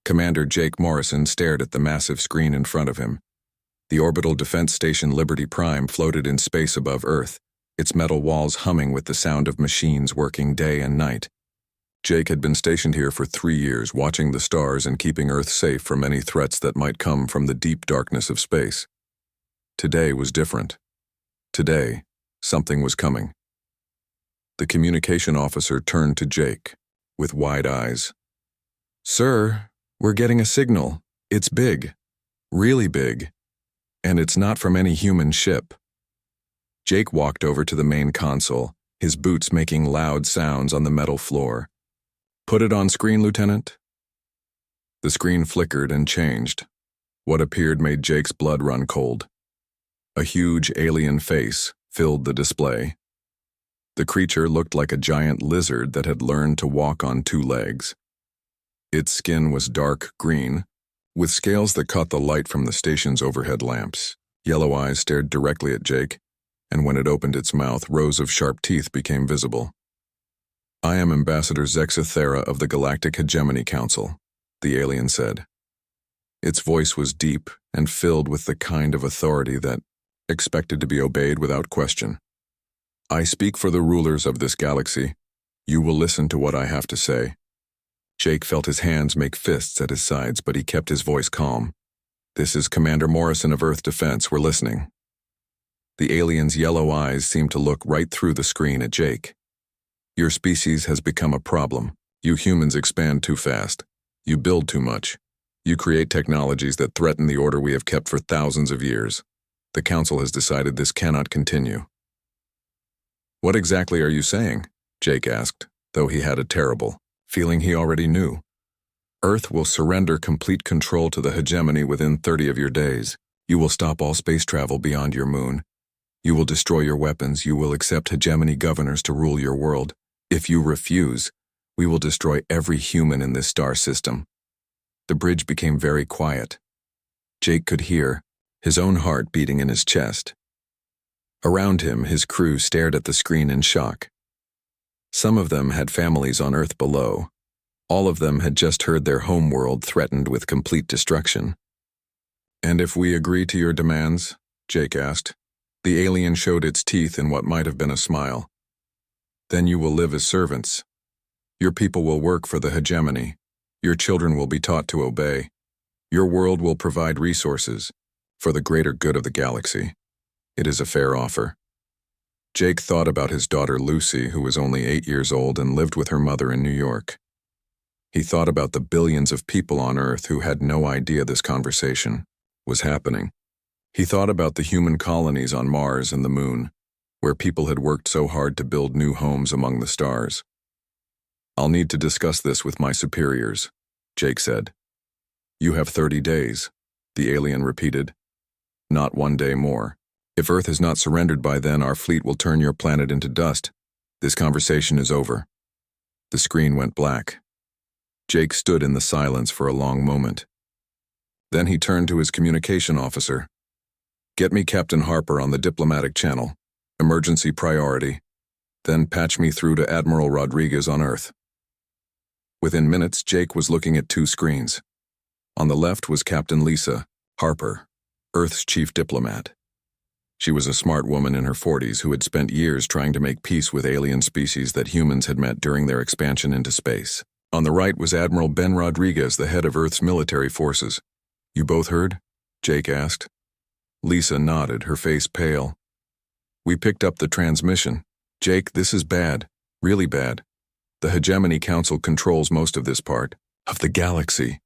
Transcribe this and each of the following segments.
Commander Jake Morrison stared at the massive screen in front of him. The orbital defense station Liberty Prime floated in space above Earth, its metal walls humming with the sound of machines working day and night. Jake had been stationed here for 3 years, watching the stars and keeping Earth safe from any threats that might come from the deep darkness of space. Today was different. Today, something was coming. The communication officer turned to Jake, with wide eyes. "Sir, we're getting a signal. It's big. Really big. And it's not from any human ship." Jake walked over to the main console, his boots making loud sounds on the metal floor. "Put it on screen, Lieutenant." The screen flickered and changed. What appeared made Jake's blood run cold. A huge alien face filled the display. The creature looked like a giant lizard that had learned to walk on 2 legs. Its skin was dark green, with scales that caught the light from the station's overhead lamps. Yellow eyes stared directly at Jake, and when it opened its mouth, rows of sharp teeth became visible. "I am Ambassador Zexathera of the Galactic Hegemony Council," the alien said. Its voice was deep and filled with the kind of authority that expected to be obeyed without question. "I speak for the rulers of this galaxy. You will listen to what I have to say." Jake felt his hands make fists at his sides, but he kept his voice calm. "This is Commander Morrison of Earth Defense. We're listening." The alien's yellow eyes seemed to look right through the screen at Jake. "Your species has become a problem. You humans expand too fast. You build too much. You create technologies that threaten the order we have kept for thousands of years. The Council has decided this cannot continue." "What exactly are you saying?" Jake asked, though he had a terrible feeling he already knew. "Earth will surrender complete control to the hegemony within 30 of your days. You will stop all space travel beyond your moon. You will destroy your weapons. You will accept hegemony governors to rule your world. If you refuse, we will destroy every human in this star system." The bridge became very quiet. Jake could hear his own heart beating in his chest. Around him, his crew stared at the screen in shock. Some of them had families on Earth below. All of them had just heard their home world threatened with complete destruction. "And if we agree to your demands?" Jake asked. The alien showed its teeth in what might have been a smile. "Then you will live as servants. Your people will work for the hegemony. Your children will be taught to obey. Your world will provide resources for the greater good of the galaxy. It is a fair offer." Jake thought about his daughter Lucy, who was only 8 years old and lived with her mother in New York. He thought about the billions of people on Earth who had no idea this conversation was happening. He thought about the human colonies on Mars and the Moon, where people had worked so hard to build new homes among the stars. "I'll need to discuss this with my superiors," Jake said. "You have 30 days, the alien repeated. "Not 1 day more. If Earth has not surrendered by then, our fleet will turn your planet into dust. This conversation is over." The screen went black. Jake stood in the silence for a long moment. Then he turned to his communication officer. "Get me Captain Harper on the diplomatic channel. Emergency priority. Then patch me through to Admiral Rodriguez on Earth." Within minutes, Jake was looking at 2 screens. On the left was Captain Lisa Harper, Earth's chief diplomat. She was a smart woman in her 40s who had spent years trying to make peace with alien species that humans had met during their expansion into space. On the right was Admiral Ben Rodriguez, the head of Earth's military forces. "You both heard?" Jake asked. Lisa nodded, her face pale. "We picked up the transmission. Jake, this is bad. Really bad. The Hegemony Council controls most of this part of the galaxy.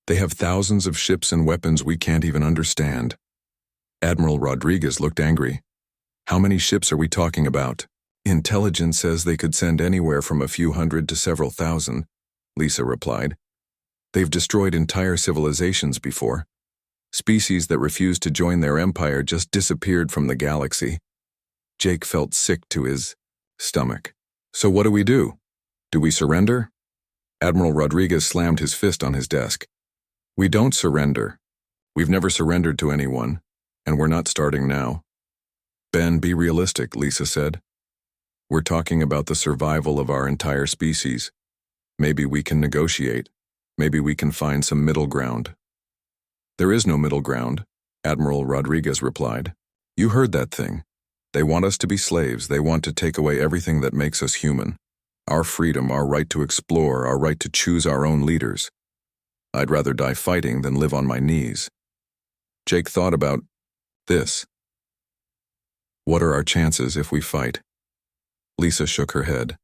They have thousands of ships and weapons we can't even understand." Admiral Rodriguez looked angry. "How many ships are we talking about?" "Intelligence says they could send anywhere from a few hundred to several thousand," Lisa replied. "They've destroyed entire civilizations before. Species that refused to join their empire just disappeared from the galaxy." Jake felt sick to his stomach. "So what do we do? Do we surrender?" Admiral Rodriguez slammed his fist on his desk. "We don't surrender. We've never surrendered to anyone, and we're not starting now." "Ben, be realistic," Lisa said. "We're talking about the survival of our entire species. Maybe we can negotiate." Maybe we can find some middle ground." "There is no middle ground," Admiral Rodriguez replied. "You heard that thing. They want us to be slaves. They want to take away everything that makes us human. Our freedom, our right to explore, our right to choose our own leaders. I'd rather die fighting than live on my knees." Jake thought about this. "What are our chances if we fight?" Lisa shook her head.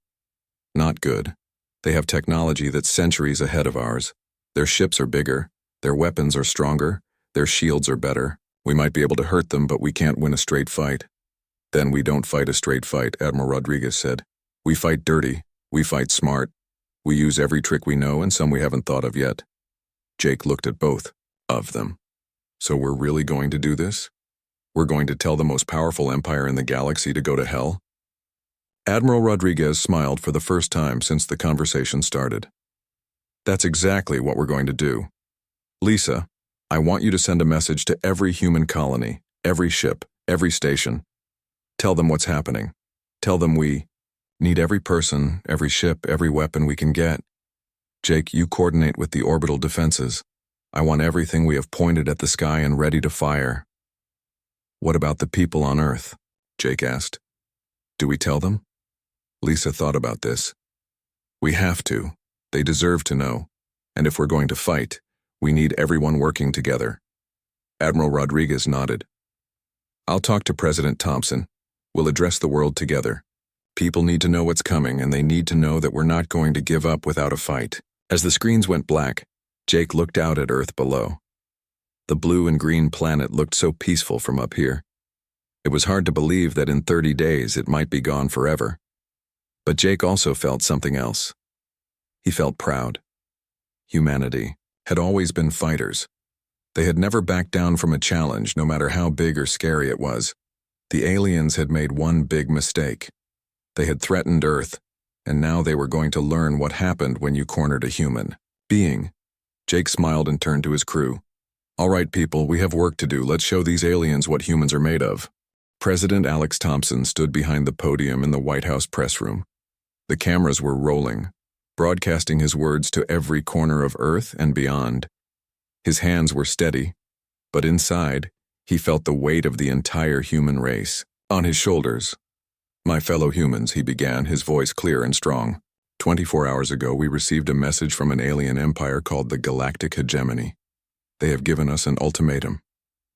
"Not good. They have technology that's centuries ahead of ours. Their ships are bigger, their weapons are stronger, their shields are better. We might be able to hurt them, but we can't win a straight fight." "Then we don't fight a straight fight," Admiral Rodriguez said. "We fight dirty, we fight smart. We use every trick we know and some we haven't thought of yet." Jake looked at both of them. "So we're really going to do this? We're going to tell the most powerful empire in the galaxy to go to hell?" Admiral Rodriguez smiled for the first time since the conversation started. "That's exactly what we're going to do. Lisa, I want you to send a message to every human colony, every ship, every station. Tell them what's happening. Tell them we need every person, every ship, every weapon we can get. Jake, you coordinate with the orbital defenses. I want everything we have pointed at the sky and ready to fire." "What about the people on Earth?" Jake asked. "Do we tell them?" Lisa thought about this. "We have to. They deserve to know. And if we're going to fight, we need everyone working together." Admiral Rodriguez nodded. "I'll talk to President Thompson. We'll address the world together. People need to know what's coming, and they need to know that we're not going to give up without a fight." As the screens went black, Jake looked out at Earth below. The blue and green planet looked so peaceful from up here. It was hard to believe that in 30 days it might be gone forever. But Jake also felt something else. He felt proud. Humanity had always been fighters. They had never backed down from a challenge, no matter how big or scary it was. The aliens had made one big mistake. They had threatened Earth, and now they were going to learn what happened when you cornered a human being. Jake smiled and turned to his crew. "All right, people, we have work to do. Let's show these aliens what humans are made of." President Alex Thompson stood behind the podium in the White House press room. The cameras were rolling, broadcasting his words to every corner of Earth and beyond. His hands were steady, but inside, he felt the weight of the entire human race on his shoulders. "My fellow humans," he began, his voice clear and strong. 24 hours ago, we received a message from an alien empire called the Galactic Hegemony. They have given us an ultimatum.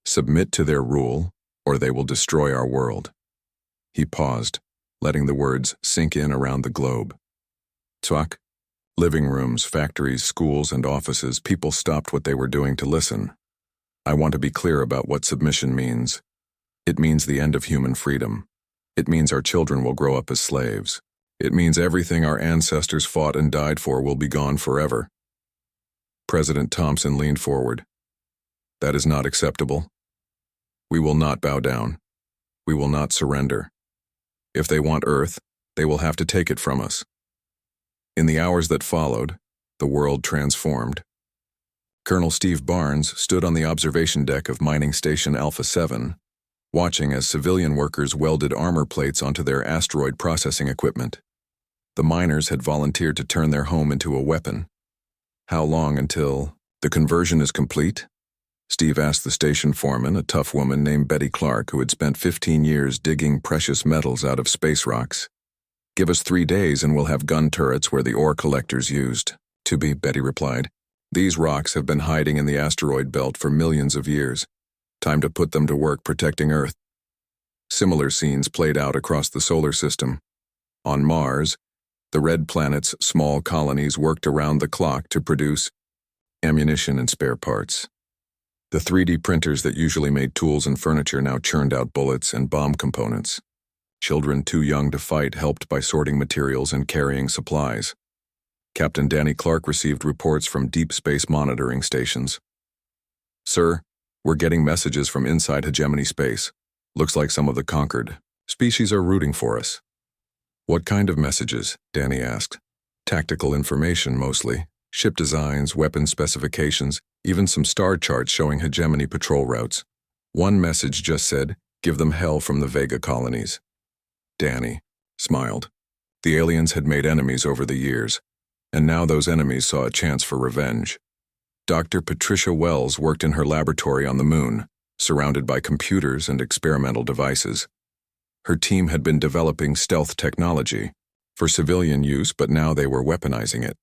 Submit to their rule, or they will destroy our world." He paused, letting the words sink in around the globe. Twak. Living rooms, factories, schools, and offices, people stopped what they were doing to listen. "I want to be clear about what submission means. It means the end of human freedom. It means our children will grow up as slaves. It means everything our ancestors fought and died for will be gone forever." President Thompson leaned forward. "That is not acceptable. We will not bow down. We will not surrender. If they want Earth, they will have to take it from us." In the hours that followed, the world transformed. Colonel Steve Barnes stood on the observation deck of Mining Station Alpha 7, watching as civilian workers welded armor plates onto their asteroid processing equipment. The miners had volunteered to turn their home into a weapon. "How long until the conversion is complete?" Steve asked the station foreman, a tough woman named Betty Clark, who had spent 15 years digging precious metals out of space rocks. "Give us 3 days and we'll have gun turrets where the ore collectors used to be," Betty replied. "These rocks have been hiding in the asteroid belt for millions of years. Time to put them to work protecting Earth." Similar scenes played out across the solar system. On Mars, the red planet's small colonies worked around the clock to produce ammunition and spare parts. The 3D printers that usually made tools and furniture now churned out bullets and bomb components. Children too young to fight helped by sorting materials and carrying supplies. Captain Danny Clark received reports from deep space monitoring stations. "Sir, we're getting messages from inside hegemony space. Looks like some of the conquered species are rooting for us." "What kind of messages?" Danny asked. "Tactical information, mostly. Ship designs, weapon specifications, even some star charts showing hegemony patrol routes. One message just said, 'Give them hell from the Vega colonies.'" Danny smiled. The aliens had made enemies over the years. And now those enemies saw a chance for revenge. Dr. Patricia Wells worked in her laboratory on the moon, surrounded by computers and experimental devices. Her team had been developing stealth technology for civilian use, but now they were weaponizing it.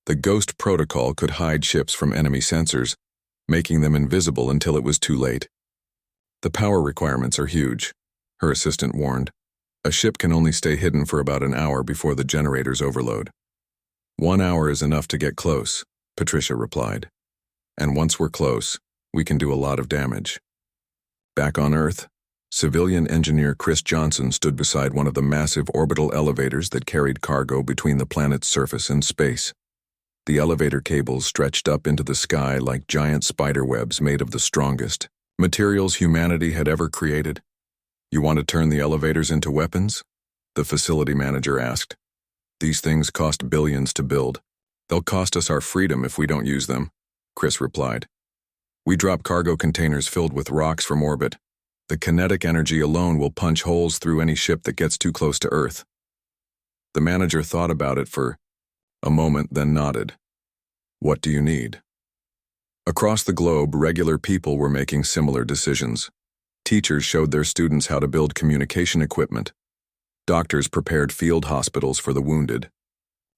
The Ghost protocol could hide ships from enemy sensors, making them invisible until it was too late. The power requirements are huge, her assistant warned. A ship can only stay hidden for about an hour before the generators overload. 1 hour is enough to get close, Patricia replied. And once we're close, we can do a lot of damage. Back on Earth, civilian engineer Chris Johnson stood beside one of the massive orbital elevators that carried cargo between the planet's surface and space. The elevator cables stretched up into the sky like giant spiderwebs made of the strongest materials humanity had ever created. You want to turn the elevators into weapons? The facility manager asked. These things cost billions to build. They'll cost us our freedom if we don't use them, Chris replied. We drop cargo containers filled with rocks from orbit. The kinetic energy alone will punch holes through any ship that gets too close to Earth. The manager thought about it for a moment, then nodded. What do you need? Across the globe, regular people were making similar decisions. Teachers showed their students how to build communication equipment. Doctors prepared field hospitals for the wounded.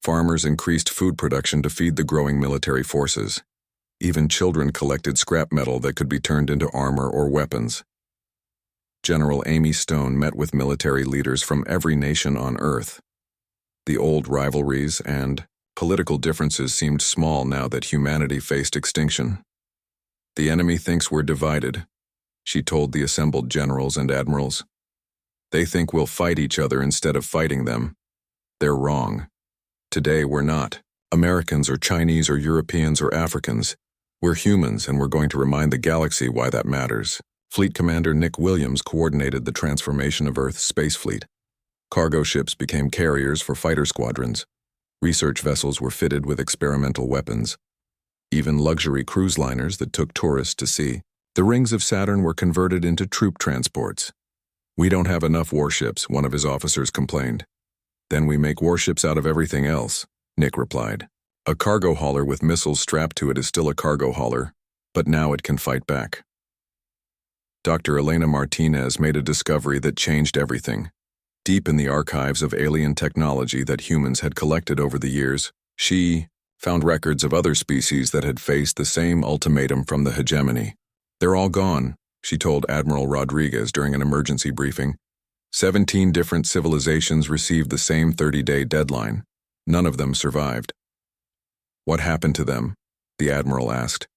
Farmers increased food production to feed the growing military forces. Even children collected scrap metal that could be turned into armor or weapons. General Amy Stone met with military leaders from every nation on Earth. The old rivalries and political differences seemed small now that humanity faced extinction. The enemy thinks we're divided, she told the assembled generals and admirals. They think we'll fight each other instead of fighting them. They're wrong. Today we're not. Americans or Chinese or Europeans or Africans. We're humans, and we're going to remind the galaxy why that matters. Fleet Commander Nick Williams coordinated the transformation of Earth's space fleet. Cargo ships became carriers for fighter squadrons. Research vessels were fitted with experimental weapons. Even luxury cruise liners that took tourists to sea. The rings of Saturn were converted into troop transports. We don't have enough warships, one of his officers complained. Then we make warships out of everything else, Nick replied. A cargo hauler with missiles strapped to it is still a cargo hauler, but now it can fight back. Dr. Elena Martinez made a discovery that changed everything. Deep in the archives of alien technology that humans had collected over the years, she found records of other species that had faced the same ultimatum from the hegemony. They're all gone, she told Admiral Rodriguez during an emergency briefing. 17 different civilizations received the same 30-day deadline. None of them survived. What happened to them? The Admiral asked.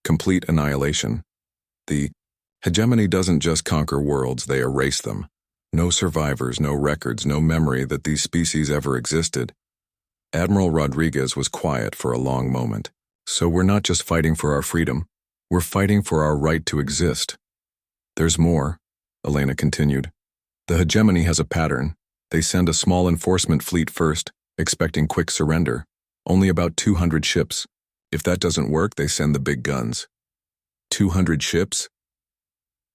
Complete annihilation. The hegemony doesn't just conquer worlds, they erase them. No survivors, no records, no memory that these species ever existed. Admiral Rodriguez was quiet for a long moment. So we're not just fighting for our freedom, we're fighting for our right to exist. There's more, Elena continued. The hegemony has a pattern. They send a small enforcement fleet first, expecting quick surrender. Only about 200 ships. If that doesn't work, they send the big guns. 200 ships?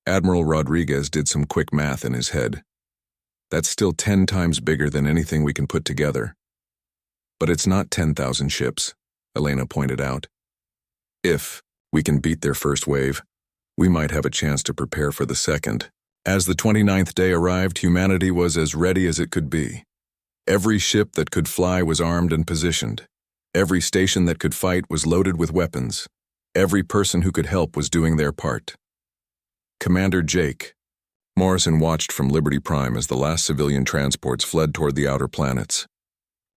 Admiral Rodriguez did some quick math in his head. That's still 10 times bigger than anything we can put together. But it's not 10,000 ships, Elena pointed out. If we can beat their first wave, we might have a chance to prepare for the second. As the 29th day arrived, humanity was as ready as it could be. Every ship that could fly was armed and positioned. Every station that could fight was loaded with weapons. Every person who could help was doing their part. Commander Jake Morrison watched from Liberty Prime as the last civilian transports fled toward the outer planets.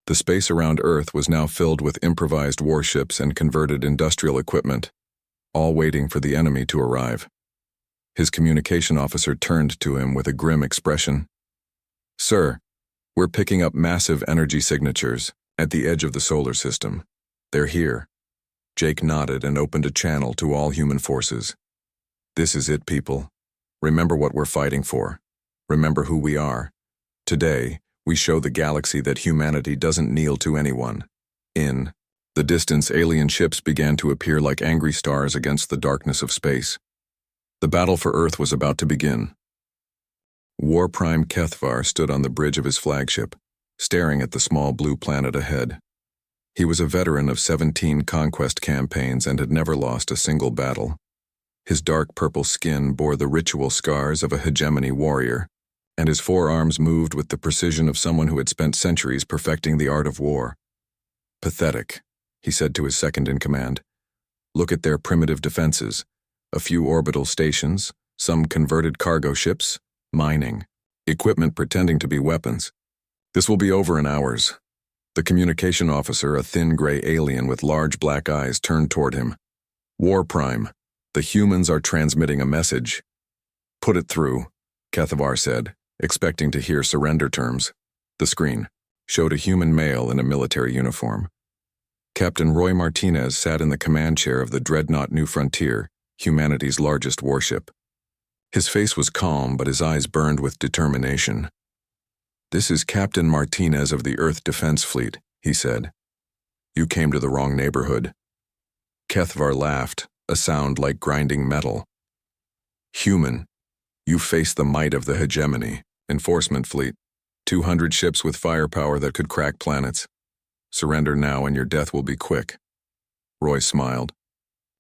The space around Earth was now filled with improvised warships and converted industrial equipment, all waiting for the enemy to arrive. His communication officer turned to him with a grim expression. Sir, we're picking up massive energy signatures at the edge of the solar system. They're here. Jake nodded and opened a channel to all human forces. This is it, people. Remember what we're fighting for. Remember who we are. Today, we show the galaxy that humanity doesn't kneel to anyone. In the distance, alien ships began to appear like angry stars against the darkness of space. The battle for Earth was about to begin. War Prime Kethvar stood on the bridge of his flagship, staring at the small blue planet ahead. He was a veteran of 17 conquest campaigns and had never lost a single battle. His dark purple skin bore the ritual scars of a hegemony warrior, and his forearms moved with the precision of someone who had spent centuries perfecting the art of war. "Pathetic," he said to his second-in-command. "Look at their primitive defenses. A few orbital stations, some converted cargo ships, mining, equipment pretending to be weapons. This will be over in hours." The communication officer, a thin gray alien with large black eyes, turned toward him. "War Prime, the humans are transmitting a message." "Put it through," Kethavar said, expecting to hear surrender terms. The screen showed a human male in a military uniform. Captain Roy Martinez sat in the command chair of the dreadnought New Frontier, humanity's largest warship. His face was calm, but his eyes burned with determination. "This is Captain Martinez of the Earth Defense Fleet," he said. "You came to the wrong neighborhood." Kethavar laughed, a sound like grinding metal. "Human, you face the might of the hegemony, enforcement fleet, 200 ships with firepower that could crack planets. Surrender now and your death will be quick." Roy smiled.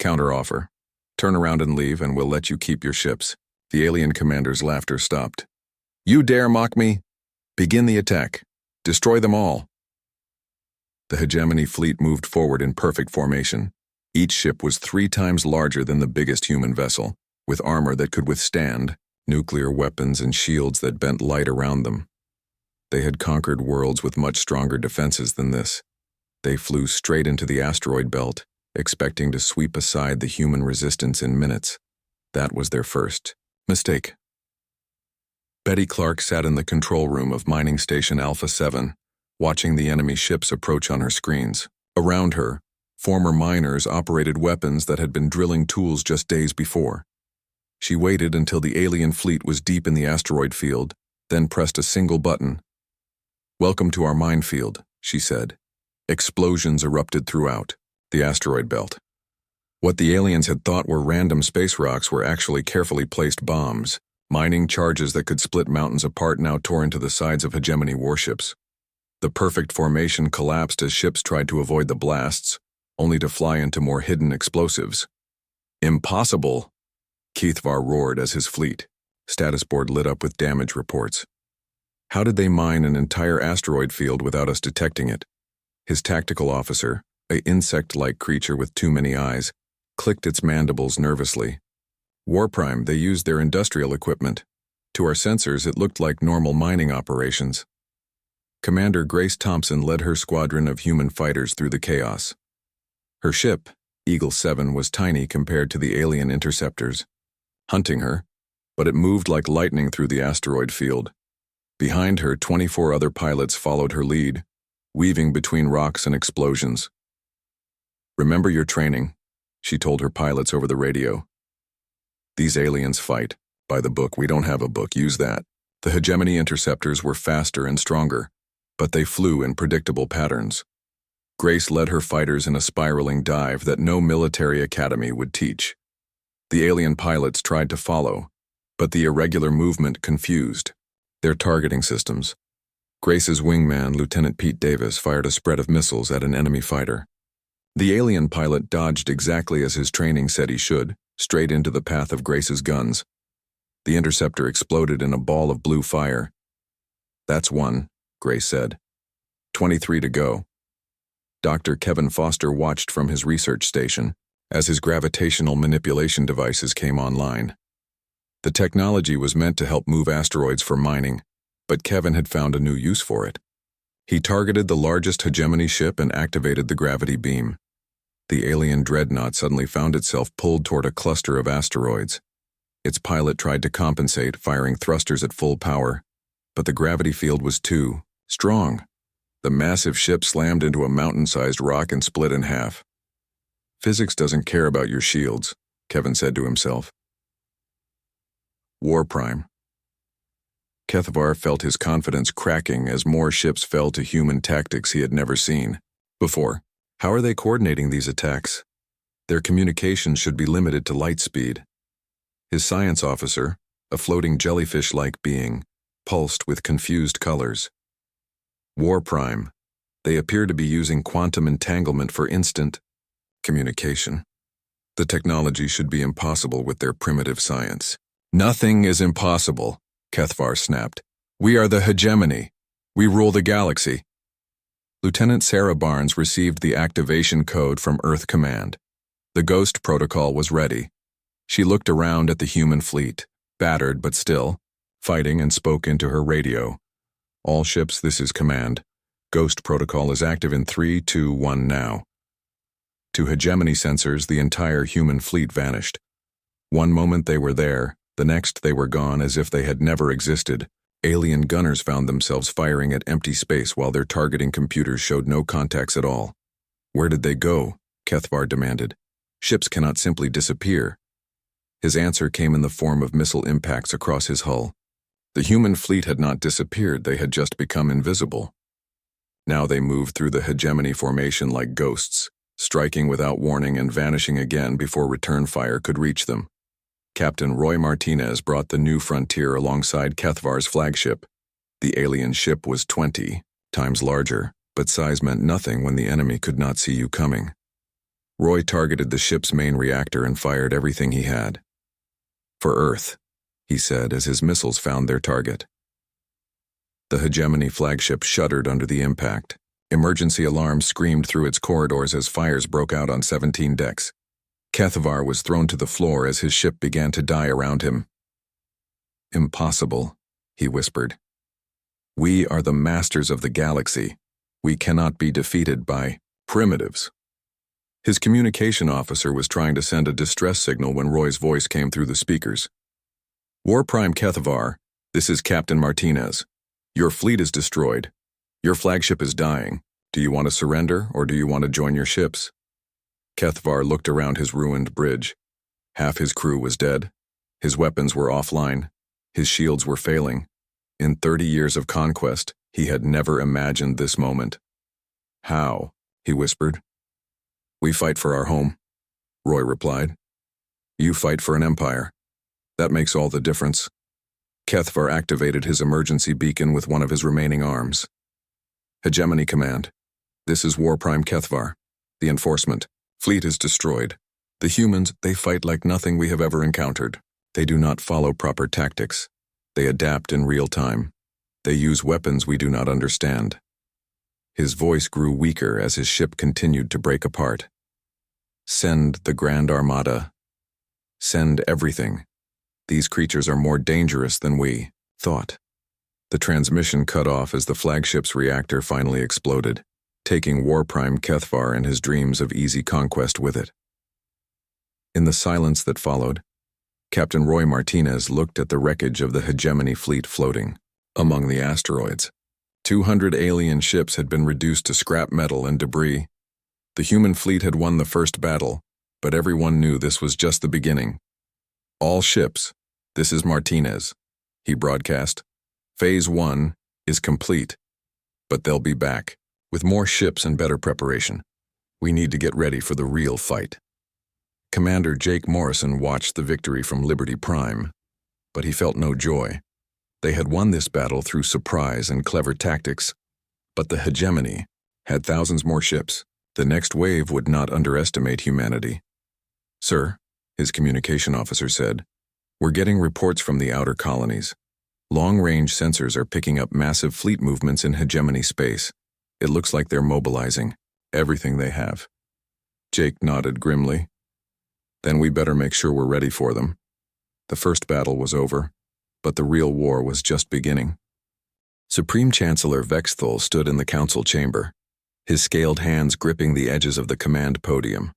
"Counteroffer. Turn around and leave and we'll let you keep your ships." The alien commander's laughter stopped. "You dare mock me? Begin the attack. Destroy them all." The hegemony fleet moved forward in perfect formation. Each ship was 3 times larger than the biggest human vessel, with armor that could withstand, nuclear weapons and shields that bent light around them. They had conquered worlds with much stronger defenses than this. They flew straight into the asteroid belt, expecting to sweep aside the human resistance in minutes. That was their first mistake. Betty Clark sat in the control room of Mining Station Alpha 7, watching the enemy ships approach on her screens. Around her, former miners operated weapons that had been drilling tools just days before. She waited until the alien fleet was deep in the asteroid field, then pressed a single button. "Welcome to our minefield," she said. Explosions erupted throughout the asteroid belt. What the aliens had thought were random space rocks were actually carefully placed bombs. Mining charges that could split mountains apart now tore into the sides of hegemony warships. The perfect formation collapsed as ships tried to avoid the blasts, only to fly into more hidden explosives. "Impossible!" Kethavar roared as his fleet status board lit up with damage reports. "How did they mine an entire asteroid field without us detecting it?" His tactical officer, an insect-like creature with too many eyes, clicked its mandibles nervously. "War Prime, they used their industrial equipment. To our sensors, it looked like normal mining operations." Commander Grace Thompson led her squadron of human fighters through the chaos. Her ship, Eagle 7, was tiny compared to the alien interceptors, hunting her, but it moved like lightning through the asteroid field. Behind her, 24 other pilots followed her lead, weaving between rocks and explosions. "Remember your training," she told her pilots over the radio. "These aliens fight. By the book, we don't have a book, use that." The hegemony interceptors were faster and stronger, but they flew in predictable patterns. Grace led her fighters in a spiraling dive that no military academy would teach. The alien pilots tried to follow, but the irregular movement confused their targeting systems. Grace's wingman, Lieutenant Pete Davis, fired a spread of missiles at an enemy fighter. The alien pilot dodged exactly as his training said he should, straight into the path of Grace's guns. The interceptor exploded in a ball of blue fire. "That's one," Grace said. 23 to go. Dr. Kevin Foster watched from his research station as his gravitational manipulation devices came online. The technology was meant to help move asteroids for mining, but Kevin had found a new use for it. He targeted the largest hegemony ship and activated the gravity beam. The alien dreadnought suddenly found itself pulled toward a cluster of asteroids. Its pilot tried to compensate, firing thrusters at full power, but the gravity field was too strong. The massive ship slammed into a mountain-sized rock and split in half. "Physics doesn't care about your shields," Kevin said to himself. War Prime. Kethavar felt his confidence cracking as more ships fell to human tactics he had never seen before. How are they coordinating these attacks? Their communications should be limited to light speed. His science officer, a floating jellyfish-like being, pulsed with confused colors. "War Prime, They appear to be using quantum entanglement for instant communication. The technology should be impossible with their primitive science. Nothing is impossible, Kethvar snapped. We are the hegemony. We rule the galaxy. Lieutenant Sarah Barnes received the activation code from Earth Command. The Ghost protocol was ready. She looked around at the human fleet, battered but still, fighting, and spoke into her radio. All ships, this is Command. Ghost protocol is active in 3, 2, 1 now. To hegemony sensors, the entire human fleet vanished. One moment they were there, the next they were gone as if they had never existed. Alien gunners found themselves firing at empty space while their targeting computers showed no contacts at all. Where did they go? Kethvar demanded. Ships cannot simply disappear. His answer came in the form of missile impacts across his hull. The human fleet had not disappeared, they had just become invisible. Now they moved through the hegemony formation like ghosts, striking without warning and vanishing again before return fire could reach them. Captain Roy Martinez brought the new frontier alongside Kethvar's flagship. The alien ship was 20 times larger, but size meant nothing when the enemy could not see you coming. Roy targeted the ship's main reactor and fired everything he had. For Earth, he said as his missiles found their target. The hegemony flagship shuddered under the impact. Emergency alarms screamed through its corridors as fires broke out on 17 decks. Kethvar was thrown to the floor as his ship began to die around him. Impossible, he whispered. We are the masters of the galaxy. We cannot be defeated by primitives. His communication officer was trying to send a distress signal when Roy's voice came through the speakers. War Prime Kethvar, this is Captain Martinez. Your fleet is destroyed. Your flagship is dying. Do you want to surrender or do you want to join your ships? Kethvar looked around his ruined bridge. Half his crew was dead. His weapons were offline. His shields were failing. In 30 years of conquest, he had never imagined this moment. How? He whispered. We fight for our home, Roy replied. You fight for an empire. That makes all the difference. Kethvar activated his emergency beacon with one of his remaining arms. Hegemony Command. This is War Prime Kethvar. The enforcement. Fleet is destroyed. The humans, they fight like nothing we have ever encountered. They do not follow proper tactics. They adapt in real time. They use weapons we do not understand. His voice grew weaker as his ship continued to break apart. Send the Grand Armada. Send everything. These creatures are more dangerous than we thought. The transmission cut off as the flagship's reactor finally exploded, taking War Prime Kethvar and his dreams of easy conquest with it. In the silence that followed, Captain Roy Martinez looked at the wreckage of the hegemony fleet floating among the asteroids. 200 alien ships had been reduced to scrap metal and debris. The human fleet had won the first battle, but everyone knew this was just the beginning. All ships, this is Martinez, he broadcast. Phase 1 is complete, but they'll be back with more ships and better preparation. We need to get ready for the real fight. Commander Jake Morrison watched the victory from Liberty Prime, but he felt no joy. They had won this battle through surprise and clever tactics, but the hegemony had thousands more ships. The next wave would not underestimate humanity. Sir, his communication officer said, we're getting reports from the outer colonies. Long-range sensors are picking up massive fleet movements in hegemony space. It looks like they're mobilizing everything they have. Jake nodded grimly. Then we better make sure we're ready for them. The first battle was over, but the real war was just beginning. Supreme Chancellor Vexthal stood in the council chamber, his scaled hands gripping the edges of the command podium.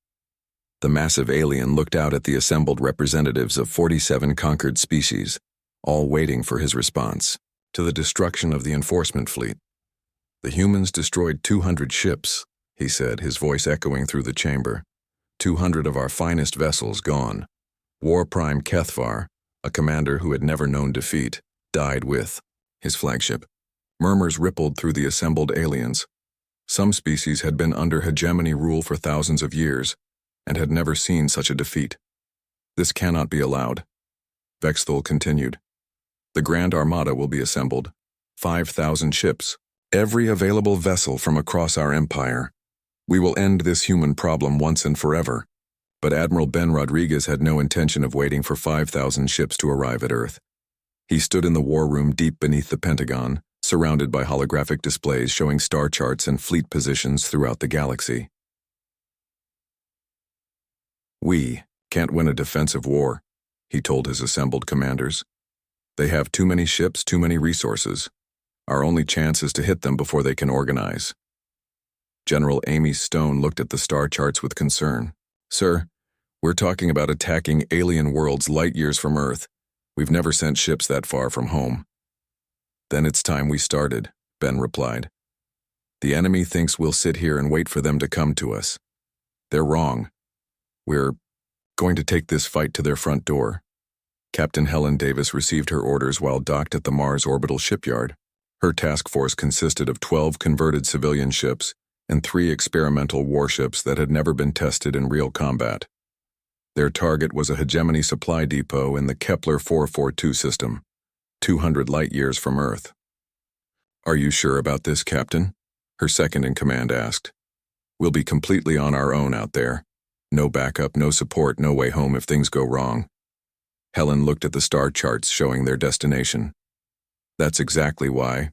The massive alien looked out at the assembled representatives of 47 conquered species, all waiting for his response to the destruction of the enforcement fleet. The humans destroyed 200 ships, he said, his voice echoing through the chamber. 200 of our finest vessels gone. War Prime Kethvar, a commander who had never known defeat, died with his flagship. Murmurs rippled through the assembled aliens. Some species had been under hegemony rule for thousands of years and had never seen such a defeat. This cannot be allowed. Vexthal continued. The Grand Armada will be assembled. 5,000 ships, every available vessel from across our empire. We will end this human problem once and forever. But Admiral Ben Rodriguez had no intention of waiting for 5,000 ships to arrive at Earth. He stood in the war room deep beneath the Pentagon, surrounded by holographic displays showing star charts and fleet positions throughout the galaxy. "We can't win a defensive war," he told his assembled commanders. "They have too many ships, too many resources. Our only chance is to hit them before they can organize." General Amy Stone looked at the star charts with concern. "Sir, we're talking about attacking alien worlds light years from Earth. We've never sent ships that far from home." "Then it's time we started," Ben replied. "The enemy thinks we'll sit here and wait for them to come to us. They're wrong. We're going to take this fight to their front door." Captain Helen Davis received her orders while docked at the Mars Orbital Shipyard. Her task force consisted of 12 converted civilian ships and 3 experimental warships that had never been tested in real combat. Their target was a hegemony supply depot in the Kepler 442 system, 200 light-years from Earth. "Are you sure about this, Captain?" her second-in-command asked. "We'll be completely on our own out there. No backup, no support, no way home if things go wrong." Helen looked at the star charts showing their destination. "That's exactly why.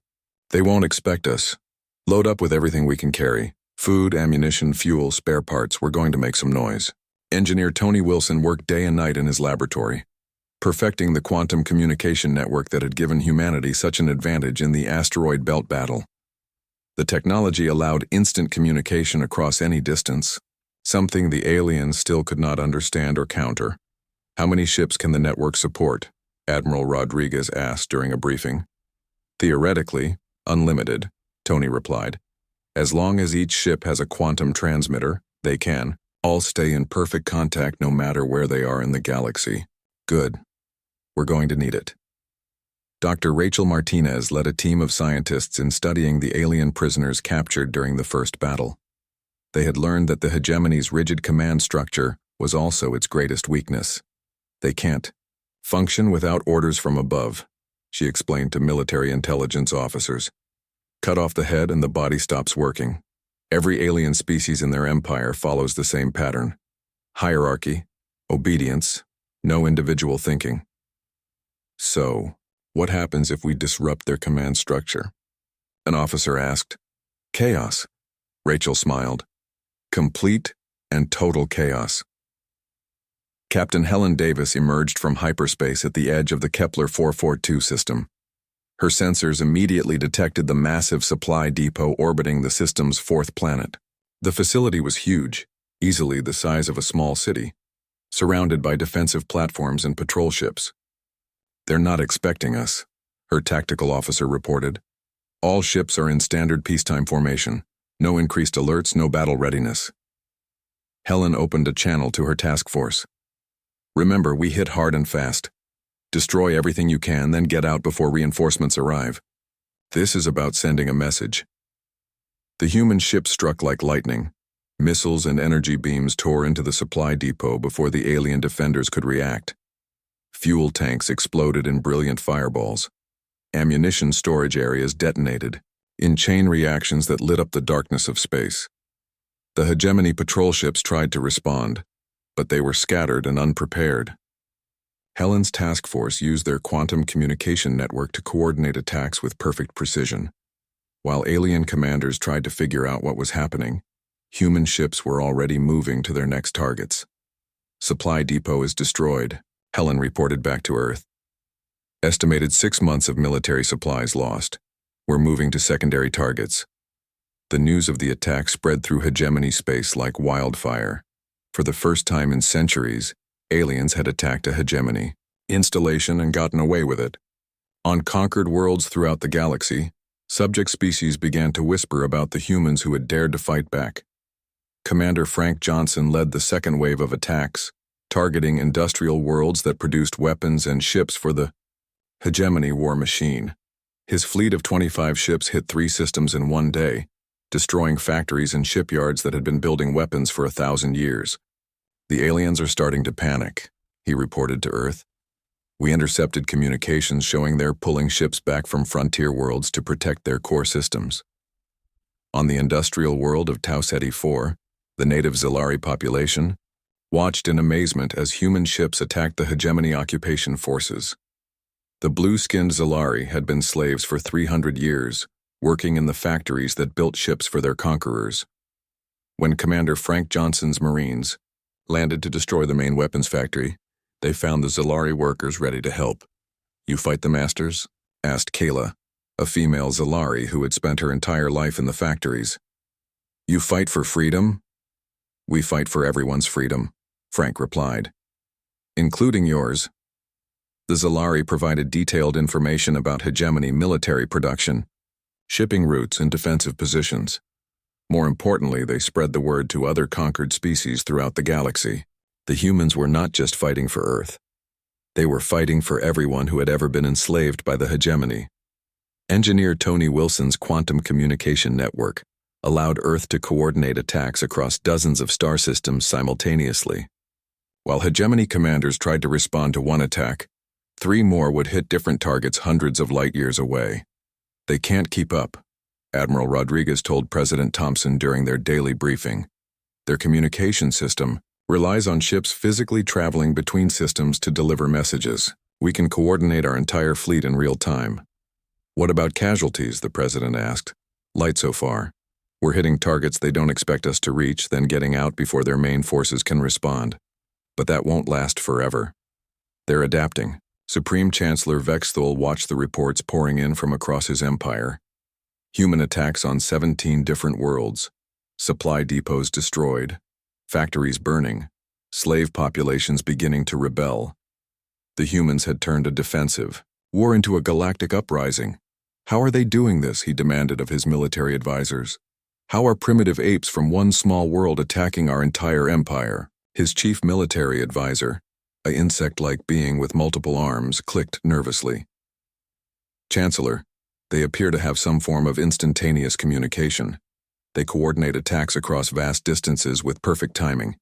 They won't expect us. Load up with everything we can carry. Food, ammunition, fuel, spare parts. We're going to make some noise." Engineer Tony Wilson worked day and night in his laboratory, perfecting the quantum communication network that had given humanity such an advantage in the asteroid belt battle. The technology allowed instant communication across any distance, something the aliens still could not understand or counter. "How many ships can the network support?" Admiral Rodriguez asked during a briefing. "Theoretically, unlimited," Tony replied. "As long as each ship has a quantum transmitter, they can all stay in perfect contact no matter where they are in the galaxy." "Good. We're going to need it." Dr. Rachel Martinez led a team of scientists in studying the alien prisoners captured during the first battle. They had learned that the hegemony's rigid command structure was also its greatest weakness. "They can't function without orders from above," she explained to military intelligence officers. "Cut off the head and the body stops working. Every alien species in their empire follows the same pattern. Hierarchy, obedience, no individual thinking." "So, what happens if we disrupt their command structure?" an officer asked. "Chaos," Rachel smiled. "Complete and total chaos." Captain Helen Davis emerged from hyperspace at the edge of the Kepler 442 system. Her sensors immediately detected the massive supply depot orbiting the system's 4th planet. The facility was huge, easily the size of a small city, surrounded by defensive platforms and patrol ships. "They're not expecting us," her tactical officer reported. "All ships are in standard peacetime formation. No increased alerts, no battle readiness." Helen opened a channel to her task force. "Remember, we hit hard and fast. Destroy everything you can, then get out before reinforcements arrive. This is about sending a message." The human ship struck like lightning. Missiles and energy beams tore into the supply depot before the alien defenders could react. Fuel tanks exploded in brilliant fireballs. Ammunition storage areas detonated, in chain reactions that lit up the darkness of space. The hegemony patrol ships tried to respond, but they were scattered and unprepared. Helen's task force used their quantum communication network to coordinate attacks with perfect precision. While alien commanders tried to figure out what was happening, human ships were already moving to their next targets. "Supply depot is destroyed," Helen reported back to Earth. "Estimated 6 months of military supplies lost. We're moving to secondary targets." The news of the attack spread through hegemony space like wildfire. For the first time in centuries, aliens had attacked a hegemony installation and gotten away with it. On conquered worlds throughout the galaxy, subject species began to whisper about the humans who had dared to fight back. Commander Frank Johnson led the second wave of attacks, targeting industrial worlds that produced weapons and ships for the hegemony war machine. His fleet of 25 ships hit 3 systems in one day, destroying factories and shipyards that had been building weapons for 1,000 years. "The aliens are starting to panic," he reported to Earth. "We intercepted communications showing they're pulling ships back from frontier worlds to protect their core systems." On the industrial world of Tau Ceti 4, the native Zalari population watched in amazement as human ships attacked the hegemony occupation forces. The blue-skinned Zalari had been slaves for 300 years, working in the factories that built ships for their conquerors. When Commander Frank Johnson's Marines landed to destroy the main weapons factory, they found the Zalari workers ready to help. "You fight the masters?" asked Kayla, a female Zalari who had spent her entire life in the factories. "You fight for freedom?" "We fight for everyone's freedom," Frank replied. "Including yours." The Zalari provided detailed information about hegemony military production, shipping routes, and defensive positions. More importantly, they spread the word to other conquered species throughout the galaxy. The humans were not just fighting for Earth. They were fighting for everyone who had ever been enslaved by the hegemony. Engineer Tony Wilson's quantum communication network allowed Earth to coordinate attacks across dozens of star systems simultaneously. While hegemony commanders tried to respond to one attack, 3 more would hit different targets hundreds of light years away. "They can't keep up," Admiral Rodriguez told President Thompson during their daily briefing. "Their communication system relies on ships physically traveling between systems to deliver messages. We can coordinate our entire fleet in real time." "What about casualties?" the president asked. "Light so far. We're hitting targets they don't expect us to reach, then getting out before their main forces can respond. But that won't last forever. They're adapting." Supreme Chancellor Vexthul watched the reports pouring in from across his empire. Human attacks on 17 different worlds, supply depots destroyed, factories burning, slave populations beginning to rebel. The humans had turned a defensive war into a galactic uprising. "How are they doing this?" he demanded of his military advisors. "How are primitive apes from one small world attacking our entire empire?" His chief military advisor, an insect-like being with multiple arms, clicked nervously. "Chancellor, they appear to have some form of instantaneous communication. They coordinate attacks across vast distances with perfect timing.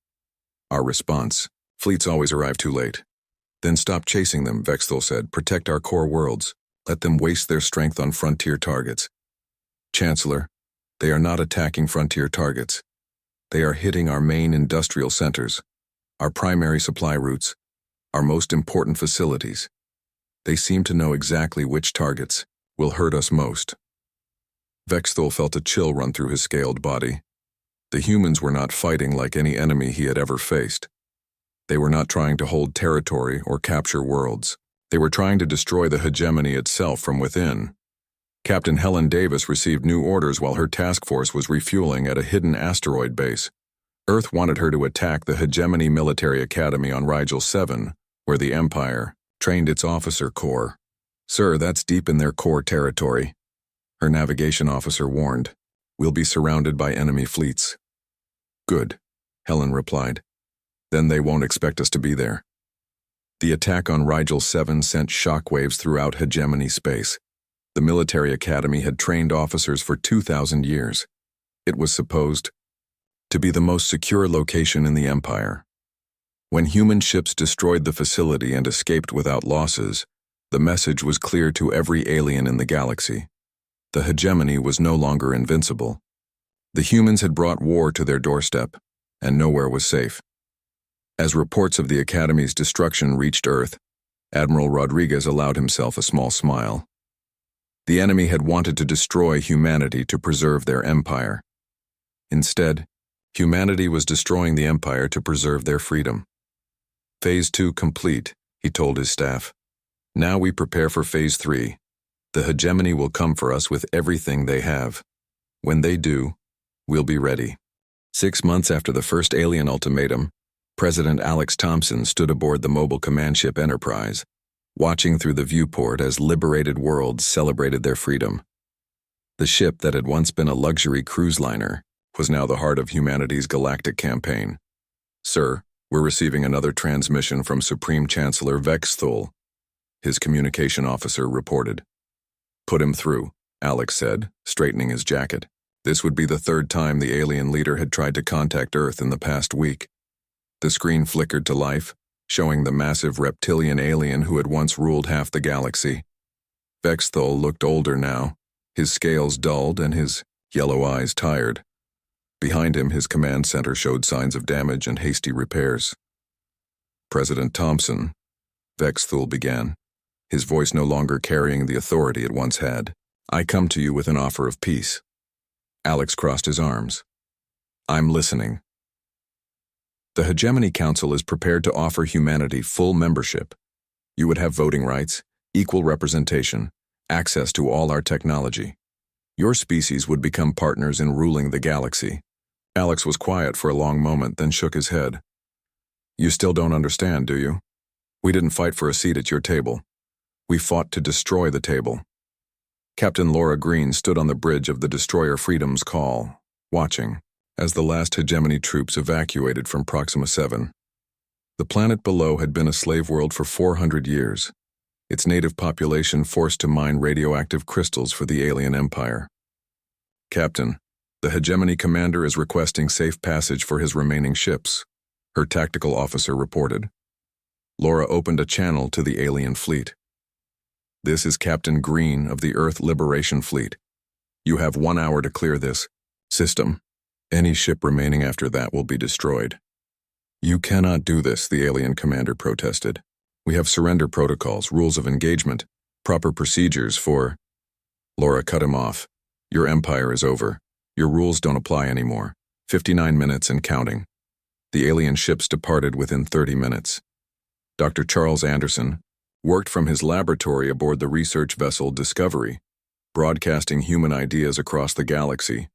Our response: fleets always arrive too late." "Then stop chasing them," Vexthul said. "Protect our core worlds. Let them waste their strength on frontier targets." "Chancellor, they are not attacking frontier targets. They are hitting our main industrial centers, our primary supply routes, our most important facilities. They seem to know exactly which targets will hurt us most." Vexthul felt a chill run through his scaled body. The humans were not fighting like any enemy he had ever faced. They were not trying to hold territory or capture worlds. They were trying to destroy the hegemony itself from within. Captain Helen Davis received new orders while her task force was refueling at a hidden asteroid base. Earth wanted her to attack the hegemony military academy on Rigel 7, where the Empire trained its officer corps. "Sir, that's deep in their core territory," her navigation officer warned. "We'll be surrounded by enemy fleets." "Good," Helen replied. "Then they won't expect us to be there." The attack on Rigel 7 sent shockwaves throughout hegemony space. The military academy had trained officers for 2,000 years. It was supposed to be the most secure location in the Empire. When human ships destroyed the facility and escaped without losses, the message was clear to every alien in the galaxy. The hegemony was no longer invincible. The humans had brought war to their doorstep, and nowhere was safe. As reports of the Academy's destruction reached Earth, Admiral Rodriguez allowed himself a small smile. The enemy had wanted to destroy humanity to preserve their empire. Instead, humanity was destroying the empire to preserve their freedom. "Phase 2 complete," he told his staff. "Now we prepare for Phase 3. The hegemony will come for us with everything they have. When they do, we'll be ready." 6 months after the first alien ultimatum, President Alex Thompson stood aboard the mobile command ship Enterprise, watching through the viewport as liberated worlds celebrated their freedom. The ship that had once been a luxury cruise liner was now the heart of humanity's galactic campaign. "Sir, we're receiving another transmission from Supreme Chancellor Vexthul," his communication officer reported. "Put him through," Alex said, straightening his jacket. This would be the 3rd time the alien leader had tried to contact Earth in the past week. The screen flickered to life, showing the massive reptilian alien who had once ruled half the galaxy. Vexthul looked older now, his scales dulled and his yellow eyes tired. Behind him, his command center showed signs of damage and hasty repairs. President Thompson, Vexthul began, his voice no longer carrying the authority it once had. I come to you with an offer of peace. Alex crossed his arms. I'm listening. The Hegemony Council is prepared to offer humanity full membership. You would have voting rights, equal representation, access to all our technology. Your species would become partners in ruling the galaxy. Alex was quiet for a long moment, then shook his head. You still don't understand, do you? We didn't fight for a seat at your table. We fought to destroy the table. Captain Laura Green stood on the bridge of the destroyer Freedom's Call, watching, as the last Hegemony troops evacuated from Proxima 7. The planet below had been a slave world for 400 years, its native population forced to mine radioactive crystals for the alien empire. Captain, the Hegemony commander is requesting safe passage for his remaining ships, her tactical officer reported. Laura opened a channel to the alien fleet. This is Captain Green of the Earth Liberation Fleet. You have 1 hour to clear this system. Any ship remaining after that will be destroyed. You cannot do this, the alien commander protested. We have surrender protocols, rules of engagement, proper procedures for... Laura cut him off. Your empire is over. Your rules don't apply anymore. 59 minutes and counting. The alien ships departed within 30 minutes. Dr. Charles Anderson worked from his laboratory aboard the research vessel Discovery, broadcasting human ideas across the galaxy.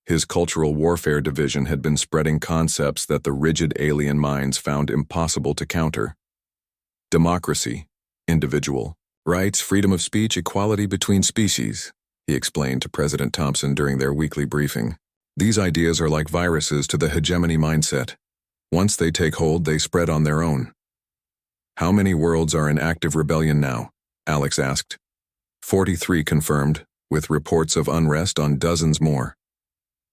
His cultural warfare division had been spreading concepts that the rigid alien minds found impossible to counter. Democracy, individual rights, freedom of speech, equality between species, he explained to President Thompson during their weekly briefing. These ideas are like viruses to the hegemony mindset. Once they take hold, they spread on their own. How many worlds are in active rebellion now? Alex asked. 43 confirmed, with reports of unrest on dozens more.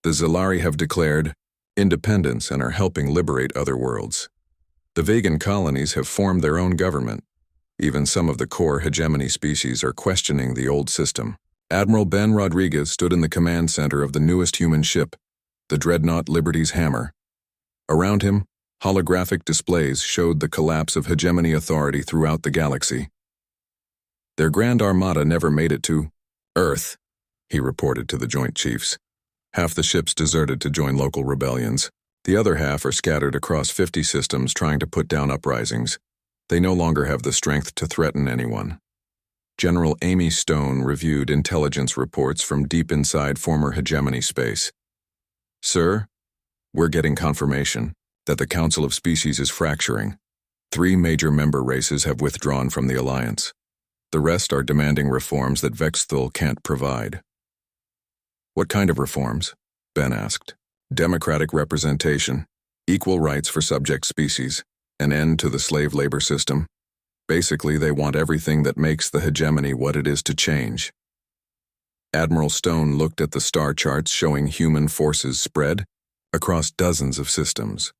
The Zilari have declared independence and are helping liberate other worlds. The vegan colonies have formed their own government. Even some of the core hegemony species are questioning the old system. Admiral Ben Rodriguez stood in the command center of the newest human ship, the dreadnought Liberty's Hammer. Around him, holographic displays showed the collapse of hegemony authority throughout the galaxy. Their Grand Armada never made it to Earth, he reported to the Joint Chiefs. Half the ships deserted to join local rebellions. The other half are scattered across 50 systems trying to put down uprisings. They no longer have the strength to threaten anyone. General Amy Stone reviewed intelligence reports from deep inside former hegemony space. Sir, we're getting confirmation that the Council of Species is fracturing. 3 major member races have withdrawn from the alliance. The rest are demanding reforms that Vexthul can't provide. What kind of reforms? Ben asked. Democratic representation, equal rights for subject species, an end to the slave labor system. Basically, they want everything that makes the hegemony what it is to change. Admiral Stone looked at the star charts showing human forces spread across dozens of systems.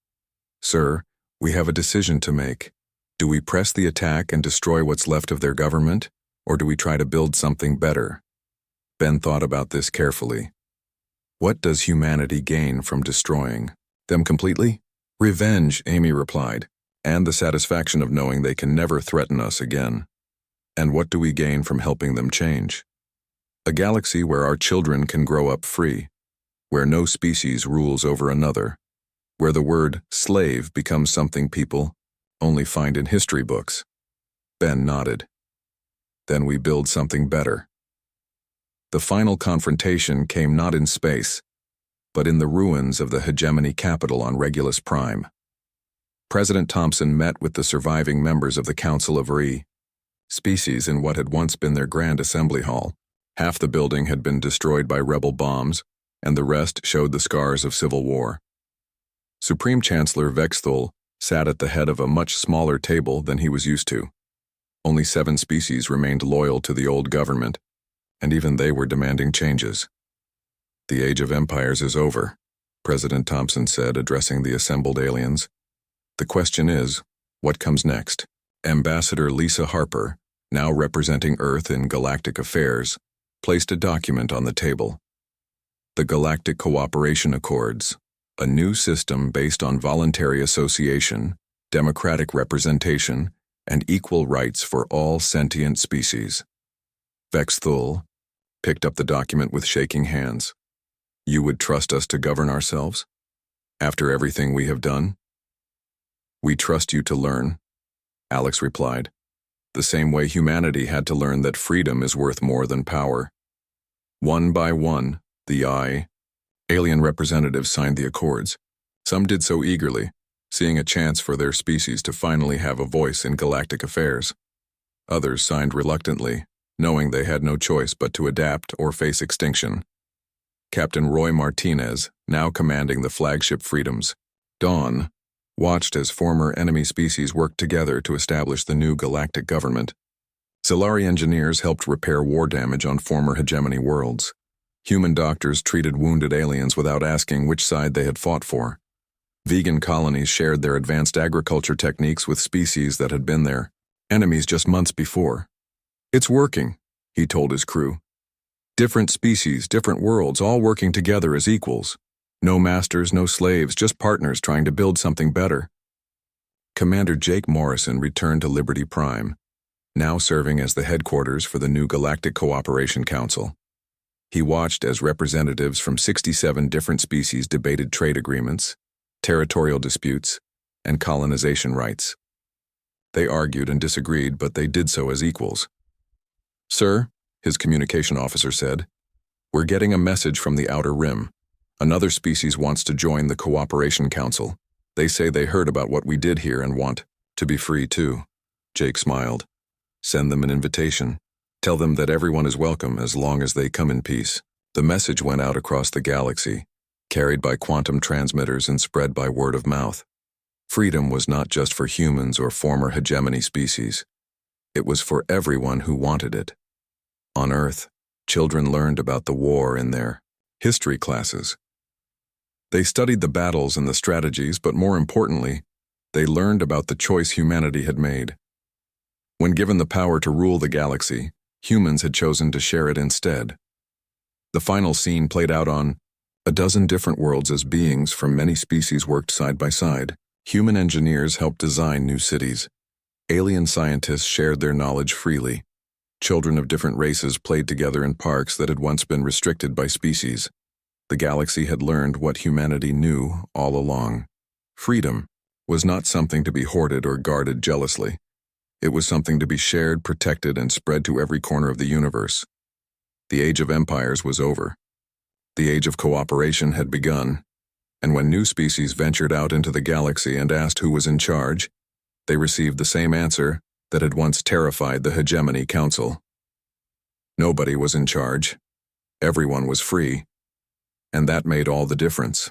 Sir, we have a decision to make. Do we press the attack and destroy what's left of their government, or do we try to build something better? Ben thought about this carefully. What does humanity gain from destroying them completely? Revenge, Amy replied, and the satisfaction of knowing they can never threaten us again. And what do we gain from helping them change? A galaxy where our children can grow up free, where no species rules over another, where the word slave becomes something people only find in history books. Ben nodded. Then we build something better. The final confrontation came not in space, but in the ruins of the hegemony capital on Regulus Prime. President Thompson met with the surviving members of the Council of Species in what had once been their grand assembly hall. Half the building had been destroyed by rebel bombs, and the rest showed the scars of civil war. Supreme Chancellor Vexthul sat at the head of a much smaller table than he was used to. Only 7 species remained loyal to the old government, and even they were demanding changes. The age of empires is over, President Thompson said, addressing the assembled aliens. The question is, what comes next? Ambassador Lisa Harper, now representing Earth in Galactic affairs, placed a document on the table. The Galactic Cooperation Accords, a new system based on voluntary association, democratic representation, and equal rights for all sentient species. Vex Thul picked up the document with shaking hands. You would trust us to govern ourselves? After everything we have done? We trust you to learn, Alex replied, the same way humanity had to learn that freedom is worth more than power. One by one, the alien representatives signed the accords. Some did so eagerly, seeing a chance for their species to finally have a voice in galactic affairs. Others signed reluctantly, knowing they had no choice but to adapt or face extinction. Captain Roy Martinez, now commanding the flagship Freedoms, Dawn, watched as former enemy species worked together to establish the new galactic government. Zilari engineers helped repair war damage on former hegemony worlds. Human doctors treated wounded aliens without asking which side they had fought for. Vegan colonies shared their advanced agriculture techniques with species that had been their enemies just months before. It's working, he told his crew. Different species, different worlds, all working together as equals. No masters, no slaves, just partners trying to build something better. Commander Jake Morrison returned to Liberty Prime, now serving as the headquarters for the new Galactic Cooperation Council. He watched as representatives from 67 different species debated trade agreements, territorial disputes, and colonization rights. They argued and disagreed, but they did so as equals. Sir, his communication officer said, we're getting a message from the Outer Rim. Another species wants to join the Cooperation Council. They say they heard about what we did here and want to be free too. Jake smiled. Send them an invitation. Tell them that everyone is welcome as long as they come in peace. The message went out across the galaxy, carried by quantum transmitters and spread by word of mouth. Freedom was not just for humans or former hegemony species. It was for everyone who wanted it. On Earth, children learned about the war in their history classes. They studied the battles and the strategies, but more importantly, they learned about the choice humanity had made. When given the power to rule the galaxy, humans had chosen to share it instead. The final scene played out on a dozen different worlds as beings from many species worked side by side. Human engineers helped design new cities. Alien scientists shared their knowledge freely. Children of different races played together in parks that had once been restricted by species. The galaxy had learned what humanity knew all along. Freedom was not something to be hoarded or guarded jealously. It was something to be shared, protected, and spread to every corner of the universe. The age of empires was over. The age of cooperation had begun, and when new species ventured out into the galaxy and asked who was in charge, they received the same answer that had once terrified the Hegemony Council. Nobody was in charge. Everyone was free. And that made all the difference.